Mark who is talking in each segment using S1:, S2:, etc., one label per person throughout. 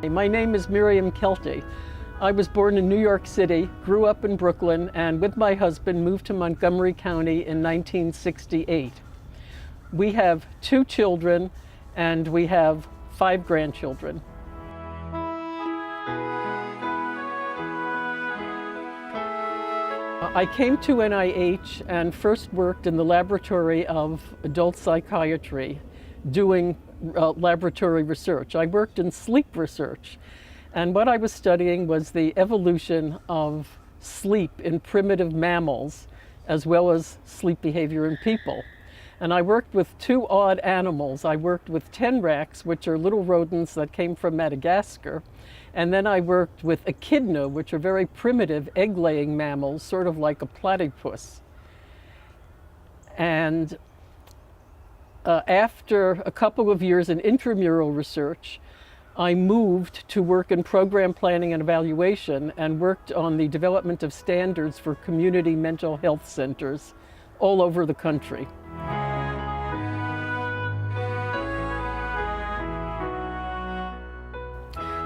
S1: My name is Miriam Kelty. I was born in New York City, grew up in Brooklyn, and with my husband moved to Montgomery County in 1968. We have 2 children and we have 5 grandchildren. I came to NIH and first worked in the laboratory of adult psychiatry doing laboratory research. I worked in sleep research, and what I was studying was the evolution of sleep in primitive mammals as well as sleep behavior in people. And I worked with 2 odd animals. I worked with tenrecs, which are little rodents that came from Madagascar, and then I worked with echidna, which are very primitive egg-laying mammals, sort of like a platypus. And after a couple of years in intramural research, I moved to work in program planning and evaluation and worked on the development of standards for community mental health centers all over the country.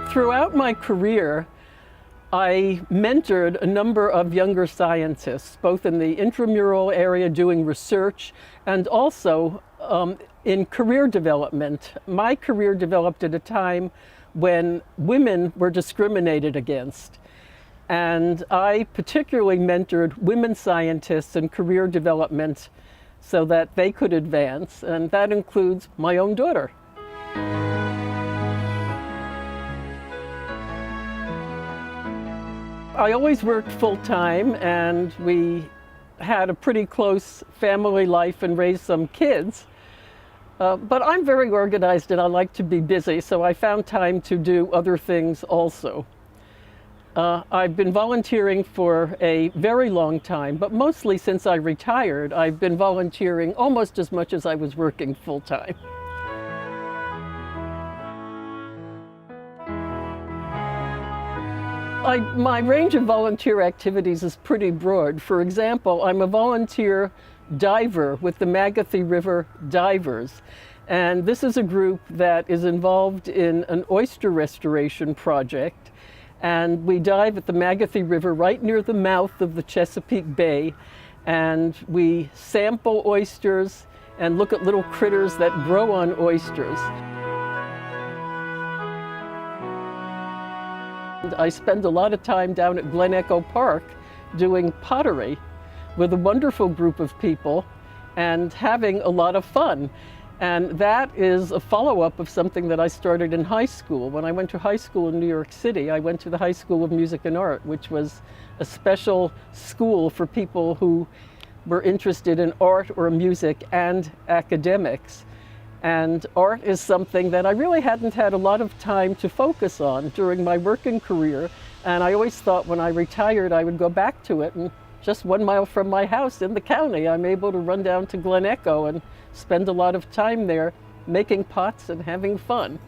S1: Throughout my career, I mentored a number of younger scientists, both in the intramural area doing research and also in career development. My career developed at a time when women were discriminated against. And I particularly mentored women scientists in career development so that they could advance, and that includes my own daughter. I always worked full-time, and we had a pretty close family life and raised some kids. But I'm very organized and I like to be busy, so I found time to do other things also. I've been volunteering for a very long time, but mostly since I retired, I've been volunteering almost as much as I was working full-time. My range of volunteer activities is pretty broad. For example, I'm a volunteer diver with the Magothy River Divers. And this is a group that is involved in an oyster restoration project. And we dive at the Magothy River right near the mouth of the Chesapeake Bay. And we sample oysters and look at little critters that grow on oysters. I spend a lot of time down at Glen Echo Park doing pottery with a wonderful group of people and having a lot of fun. And that is a follow-up of something that I started in high school. When I went to high school in New York City, I went to the High School of Music and Art, which was a special school for people who were interested in art or music and academics. And art is something that I really hadn't had a lot of time to focus on during my working career. And I always thought when I retired, I would go back to it. And just 1 mile from my house in the county, I'm able to run down to Glen Echo and spend a lot of time there making pots and having fun.